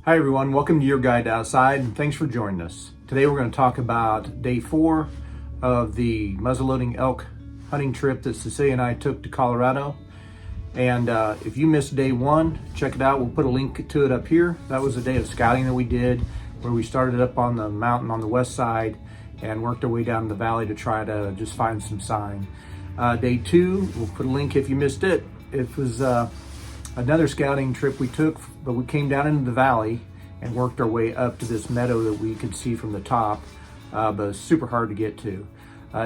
Hi everyone, welcome to Your Guide Outside and thanks for joining us. Today we're going to talk about day 4 of the muzzleloading elk hunting trip that Cecilia and I took to Colorado. And if you missed day 1, check it out. We'll put a link to it up here. That was a day of scouting that we did where we started up on the mountain on the west side and worked our way down the valley to try to just find some sign. Day 2, we'll put a link if you missed it. It was another scouting trip we took, but we came down into the valley and worked our way up to this meadow that we could see from the top, but it's super hard to get to.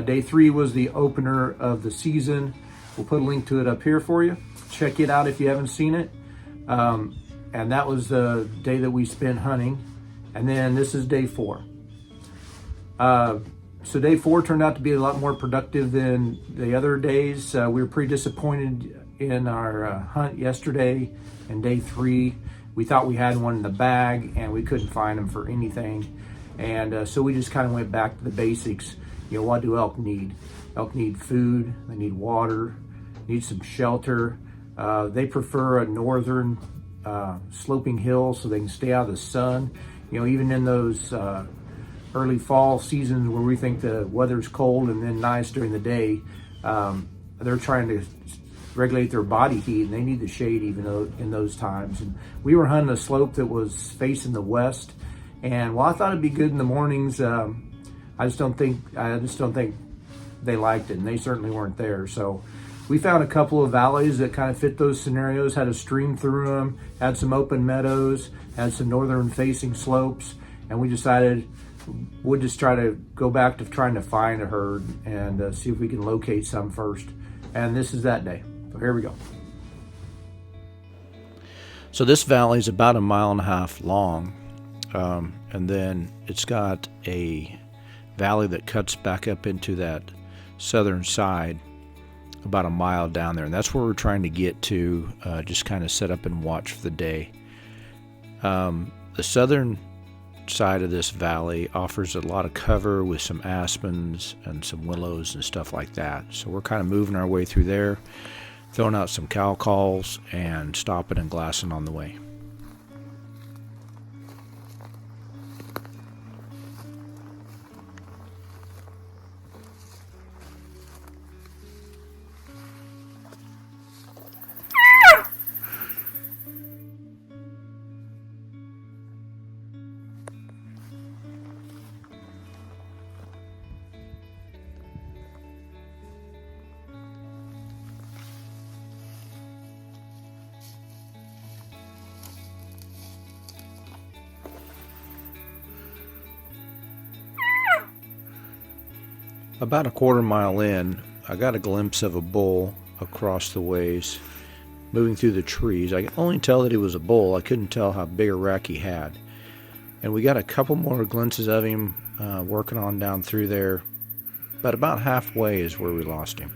Day 3 was the opener of the season. We'll put a link to it up here for you. Check it out if you haven't seen it. And that was the day that we spent hunting. And then this is day 4. So day 4 turned out to be a lot more productive than the other days. We were pretty disappointed in our hunt yesterday and day 3. We thought we had one in the bag and we couldn't find them for anything. And so we just kind of went back to the basics. You know, what do elk need? Elk need food, they need water, need some shelter. They prefer a northern sloping hill so they can stay out of the sun. You know, even in those early fall seasons where we think the weather's cold and then nice during the day, they're trying to regulate their body heat and they need the shade even though in those times. And we were hunting a slope that was facing the west, and while I thought it'd be good in the mornings, I just don't think they liked it, and they certainly weren't there. So we found a couple of valleys that kind of fit those scenarios, had a stream through them, had some open meadows, had some northern facing slopes, and we decided we'd just try to go back to trying to find a herd and see if we can locate some first. And this is that day. So here we go. So this valley is about 1.5 miles long, and then it's got a valley that cuts back up into that southern side about 1 mile down there, and that's where we're trying to get to, just kind of set up and watch for the day. The southern side of this valley offers a lot of cover with some aspens and some willows and stuff like that, so we're kind of moving our way through there, throwing out some cow calls and stopping and glassing on the way. About 1/4 mile in, I got a glimpse of a bull across the ways, moving through the trees. I could only tell that he was a bull. I couldn't tell how big a rack he had. And we got a couple more glimpses of him working on down through there, but about halfway is where we lost him.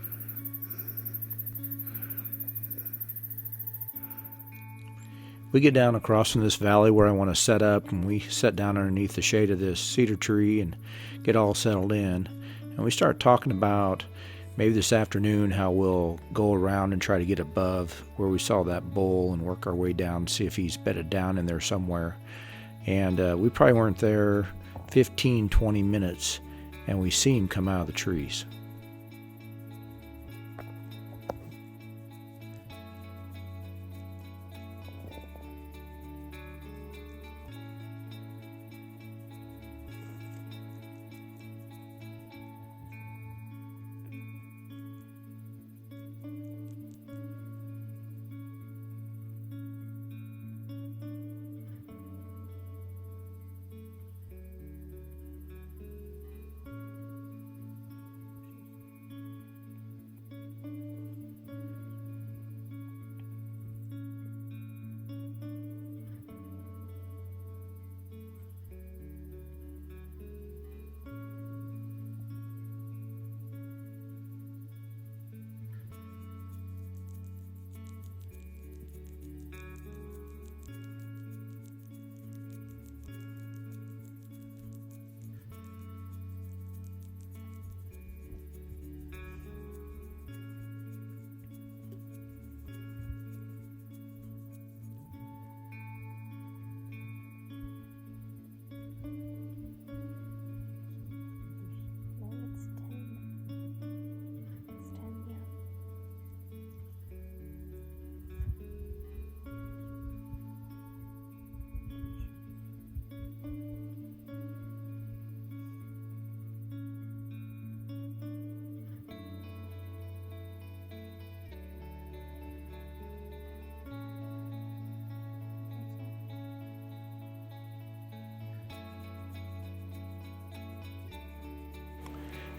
We get down across in this valley where I want to set up, and we sit down underneath the shade of this cedar tree and get all settled in. And we start talking about maybe this afternoon how we'll go around and try to get above where we saw that bull and work our way down, see if he's bedded down in there somewhere. And we probably weren't there 15-20 minutes, and we see him come out of the trees.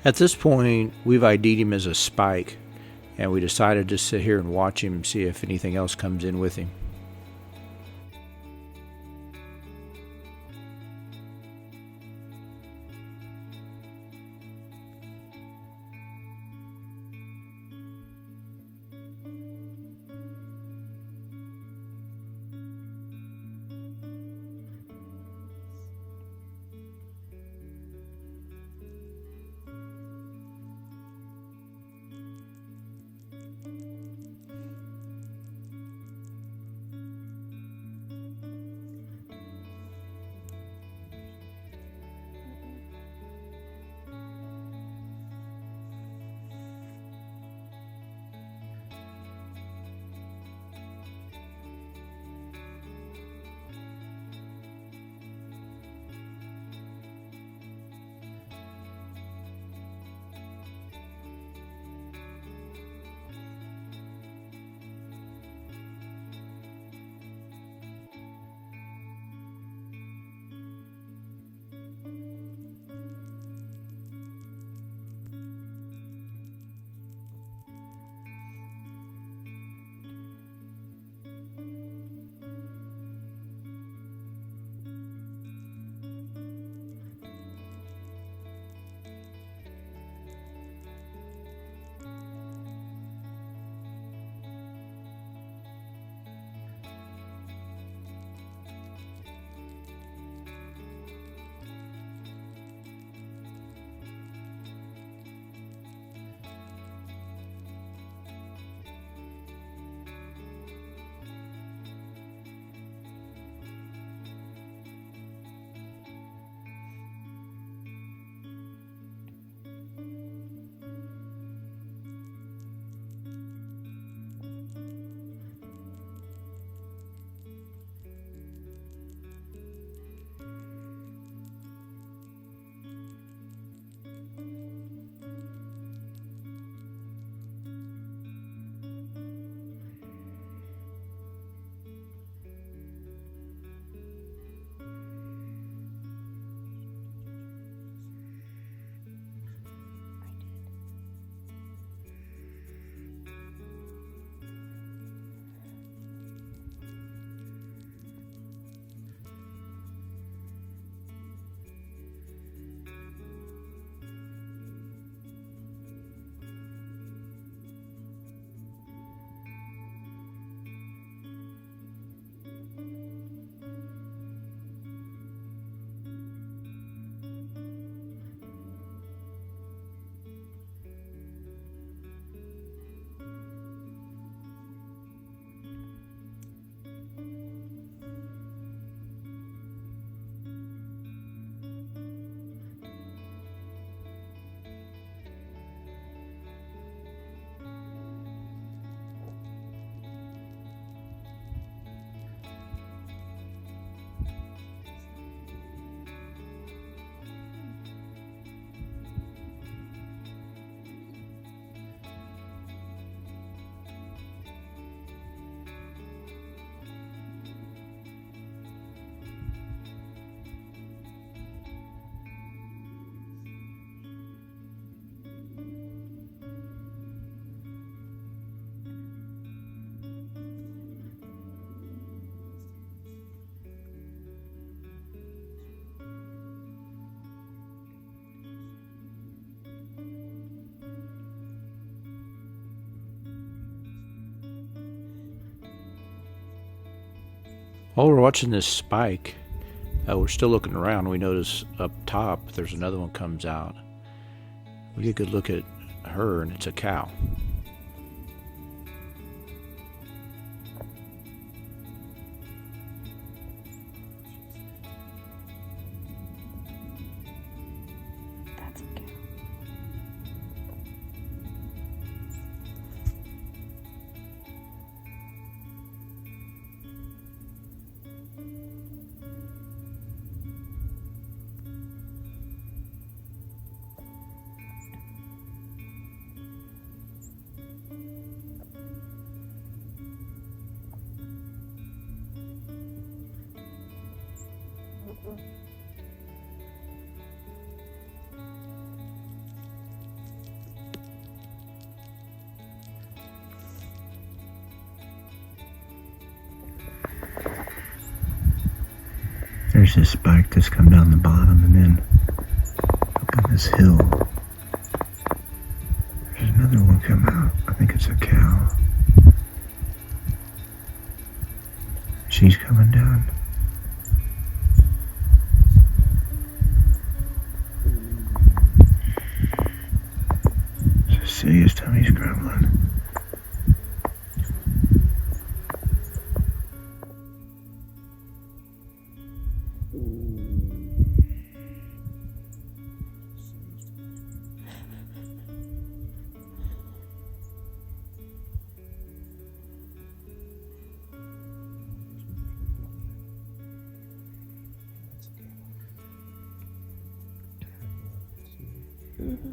At this point, we've ID'd him as a spike, and we decided to sit here and watch him, see if anything else comes in with him. While we're watching this spike, we're still looking around. We notice up top there's another one comes out. We get a good look at her, and it's a cow. That's a cow. There's this spike that's come down the bottom, and then up on this hill, there's another one come out. I think it's a cow. She's coming down. Cecilia's tummy's grumbling. Mm-hmm.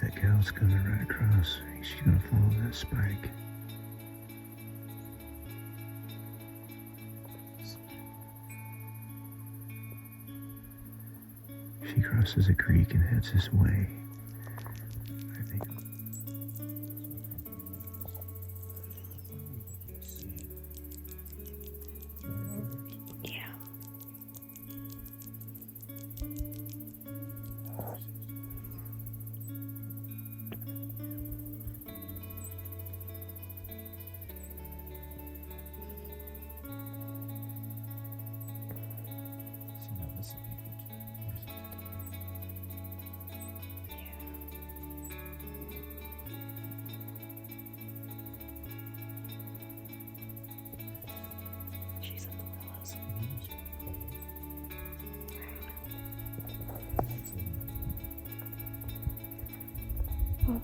That cow's coming right across. She's gonna follow that spike. She crosses a creek and heads this way. I think. Yeah. She's in the willows. Oh.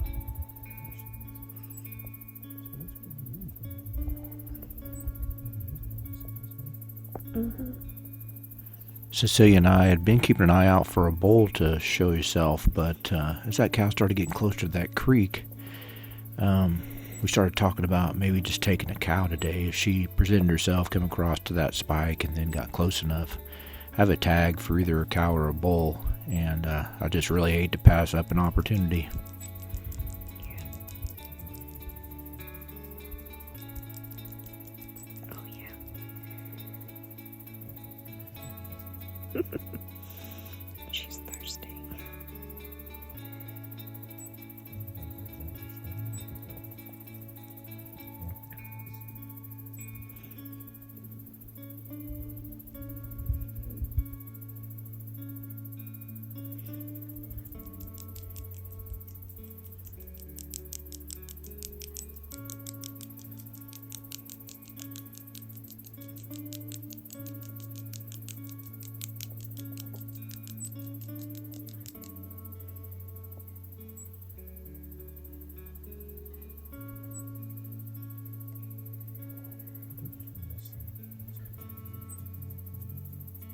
Mm-hmm. Cecilia and I had been keeping an eye out for a bull to show himself, but as that cow started getting closer to that creek, we started talking about maybe just taking a cow today. If she presented herself, come across to that spike, and then got close enough, have a tag for either a cow or a bull, and I just really hate to pass up an opportunity. Oh, yeah. She's thirsty.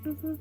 Mm-hmm.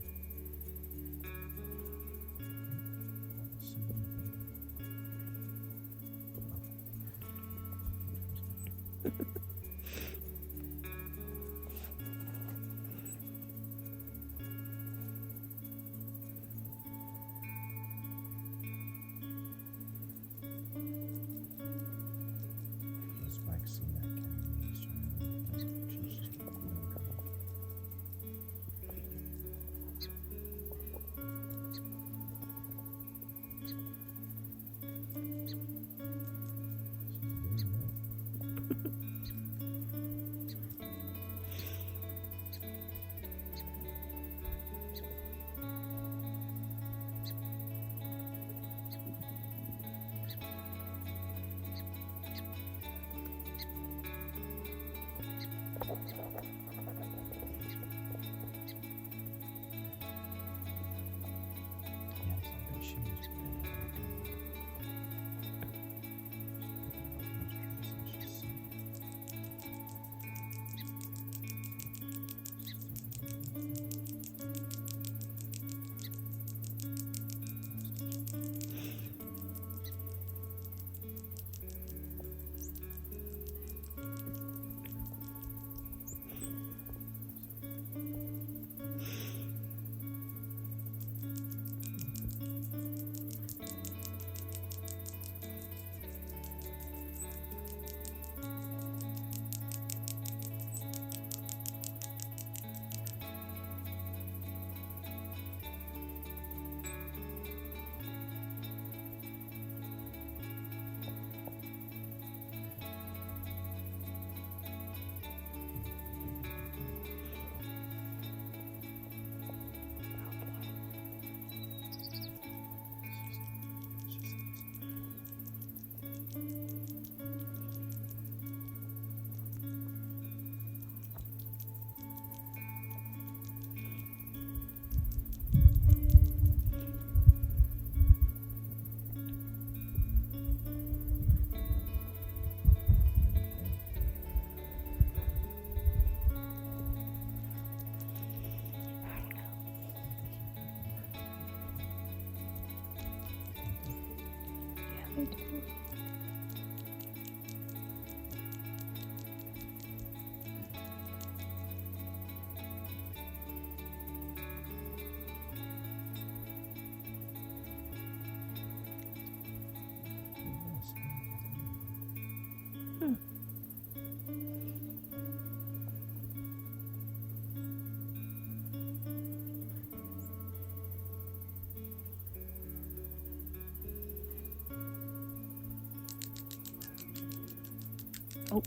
Oh.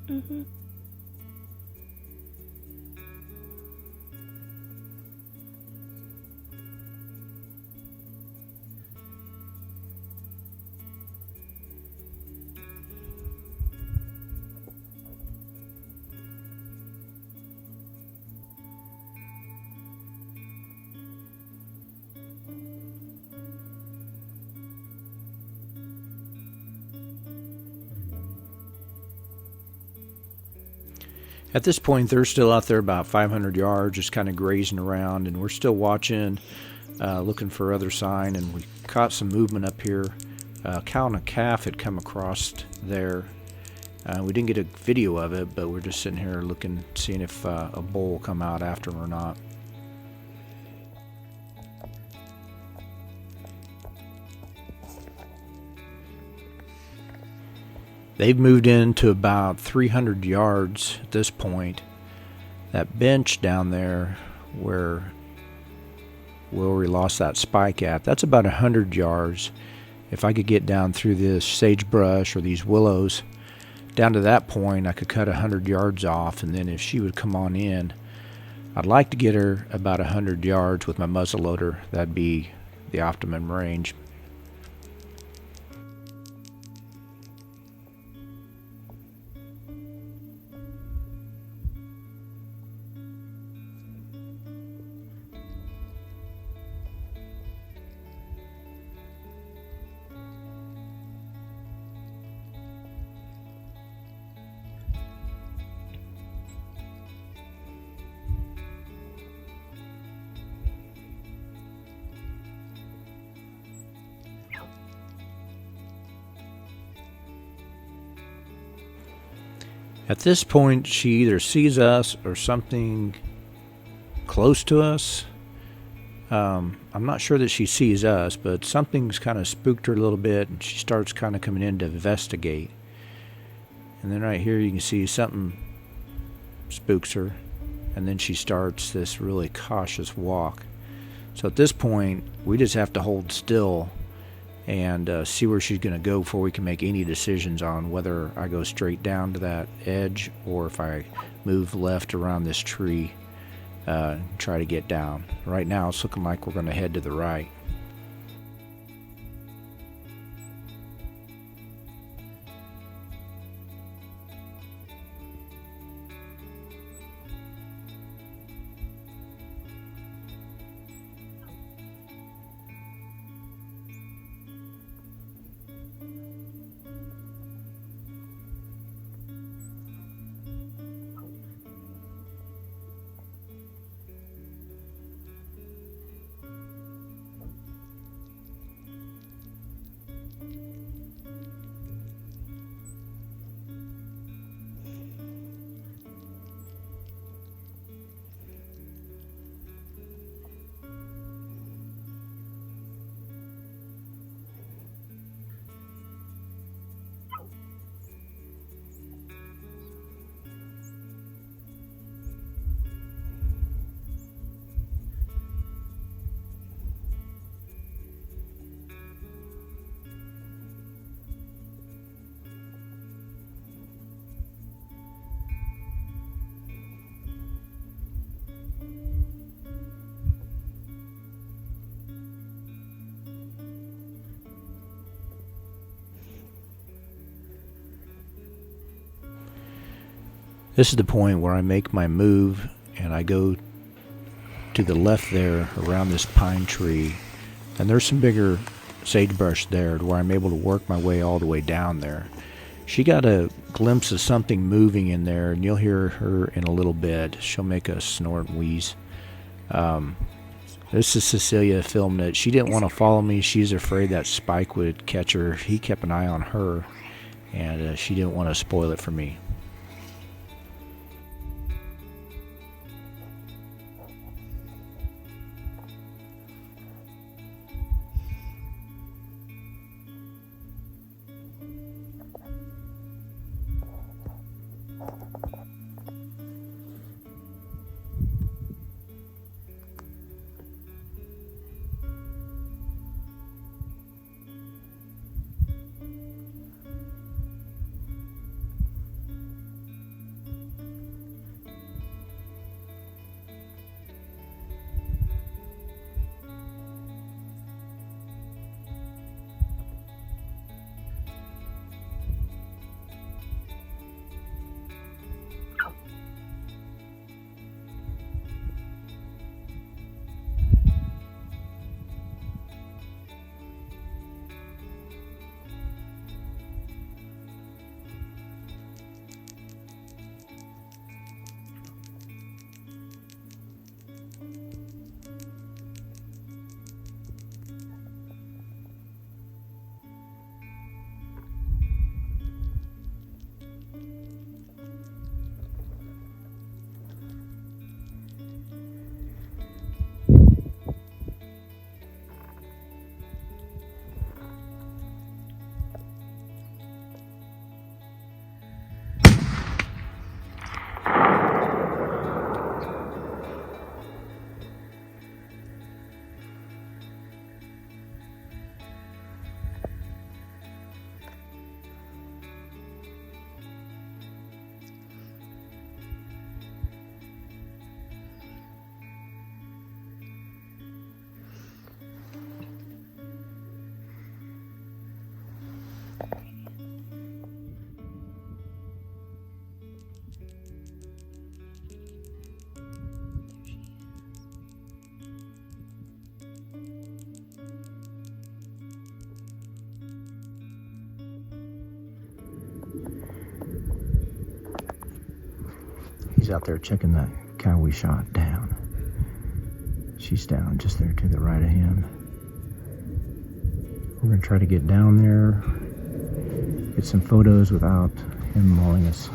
Mm-hmm. At this point, they're still out there about 500 yards, just kind of grazing around, and we're still watching, looking for other sign, and we caught some movement up here. A cow and a calf had come across there. We didn't get a video of it, but we're just sitting here looking, seeing if a bull will come out after them or not. They've moved into about 300 yards at this point. That bench down there where we lost that spike at, that's about 100 yards. If I could get down through this sagebrush or these willows down to that point, I could cut 100 yards off, and then if she would come on in, I'd like to get her about 100 yards with my muzzle loader. That'd be the optimum range. At this point, she either sees us or something close to us. I'm not sure that she sees us, but something's kind of spooked her a little bit, and she starts kind of coming in to investigate. And then right here you can see something spooks her, and then she starts this really cautious walk. So at this point, we just have to hold still and see where she's going to go before we can make any decisions on whether I go straight down to that edge or if I move left around this tree and try to get down. Right now it's looking like we're going to head to the right. This is the point where I make my move and I go to the left there around this pine tree, and there's some bigger sagebrush there where I'm able to work my way all the way down there. She got a glimpse of something moving in there, and you'll hear her in a little bit. She'll make a snort and wheeze. This is Cecilia filming it. She didn't want to follow me. She's afraid that Spike would catch her. He kept an eye on her, and she didn't want to spoil it for me. out there checking that cow we shot down. She's down just there to the right of him. We're gonna try to get down there, get some photos without him mauling us.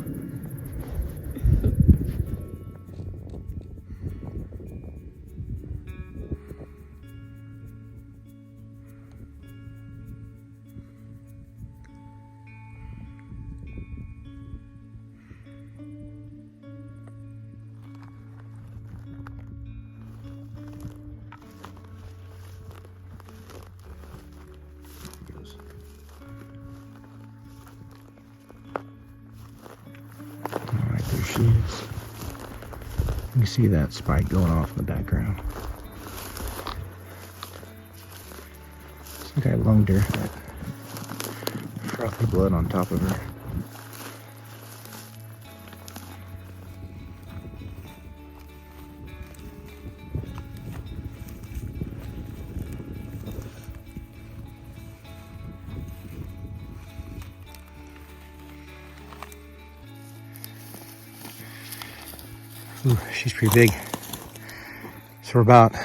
Alright, there she is. You can see that spike going off in the background. Some guy lunged her. That frothy blood on top of her. Ooh, she's pretty big. So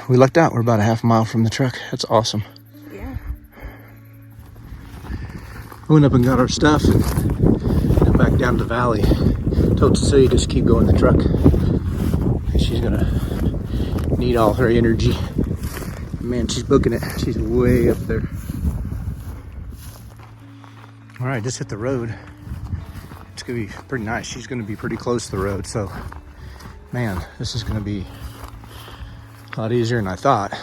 we lucked out. We're about a half mile from the truck. That's awesome. Yeah. We went up and got our stuff and went back down to the valley. Told Cecilia just keep going the truck. She's gonna need all her energy. Man, she's booking it. She's way up there. All right, just hit the road. It's gonna be pretty nice. She's gonna be pretty close to the road, so man, this is gonna be a lot easier than I thought.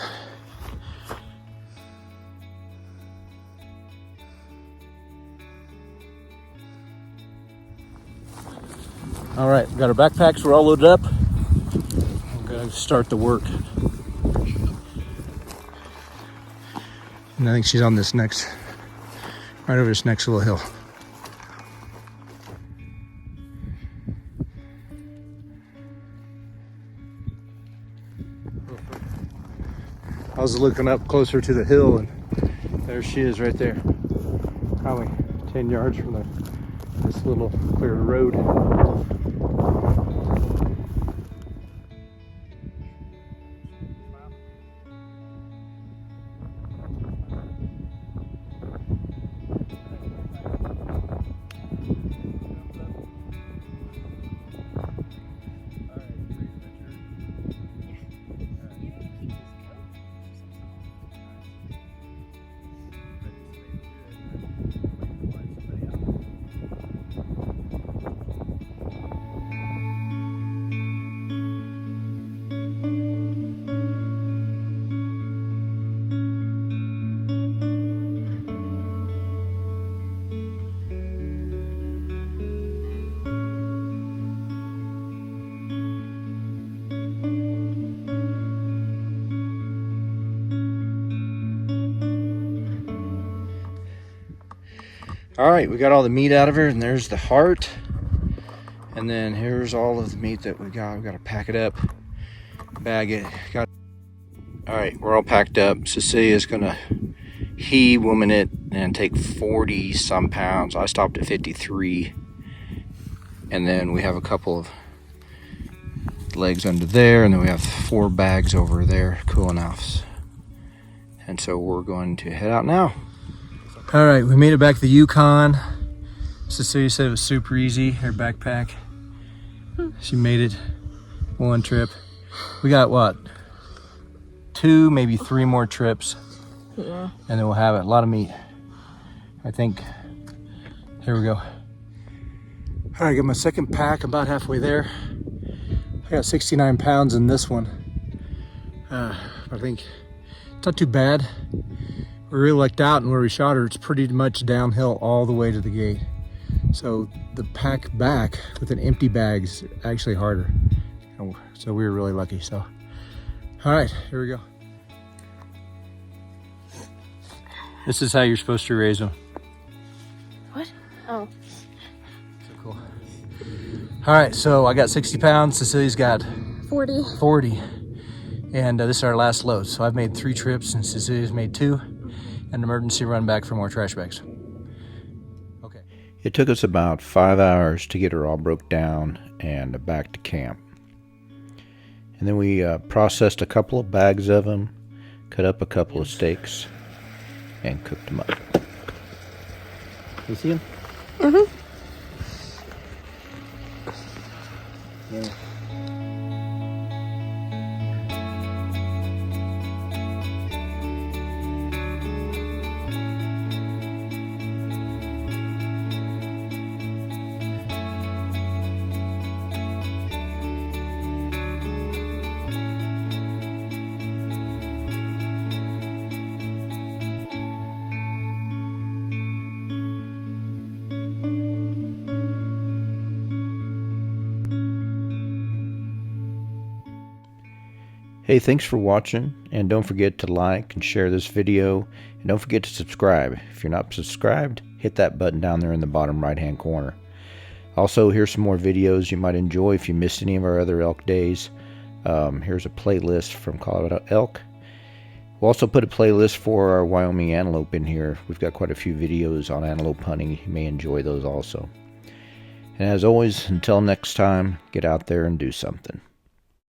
All right, we got our backpacks, we're all loaded up. We're gonna start the work. And I think she's on this right over this next little hill. I was looking up closer to the hill and there she is right there. Probably 10 yards from this little clear road. All right, we got all the meat out of her, and there's the heart. And then here's all of the meat that we got. We got to pack it up, bag it. All right, we're all packed up. Cecilia's gonna woman it and take 40 some pounds. I stopped at 53. And then we have a couple of legs under there, and then we have 4 bags over there cooling off. And so we're going to head out now. All right, we made it back to the Yukon. Cecilia said it was super easy, her backpack. She made it one trip. We got what? 2, maybe 3 more trips. Yeah. And then we'll have it. A lot of meat. I think. Here we go. All right, I got my second pack, about halfway there. I got 69 pounds in this one. I think it's not too bad. We really lucked out, and where we shot her, it's pretty much downhill all the way to the gate. So the pack back with an empty bag is actually harder. So we were really lucky. So, all right, here we go. This is how you're supposed to raise them. What? Oh. So cool. All right, so I got 60 pounds. Cecilia's got 40. And this is our last load. So I've made 3 trips, and Cecilia's made 2. An emergency run back for more trash bags. Okay. It took us about 5 hours to get her all broke down and back to camp. And then we processed a couple of bags of them, cut up a couple of steaks, and cooked them up. You see them? Mm-hmm. Yeah. Hey, thanks for watching, and don't forget to like and share this video, and don't forget to subscribe. If you're not subscribed, hit that button down there in the bottom right hand corner. Also, here's some more videos you might enjoy if you missed any of our other elk days. Here's a playlist from Colorado elk. We'll also put a playlist for our Wyoming antelope in here. We've got quite a few videos on antelope hunting. You may enjoy those also. And as always, until next time, get out there and do something.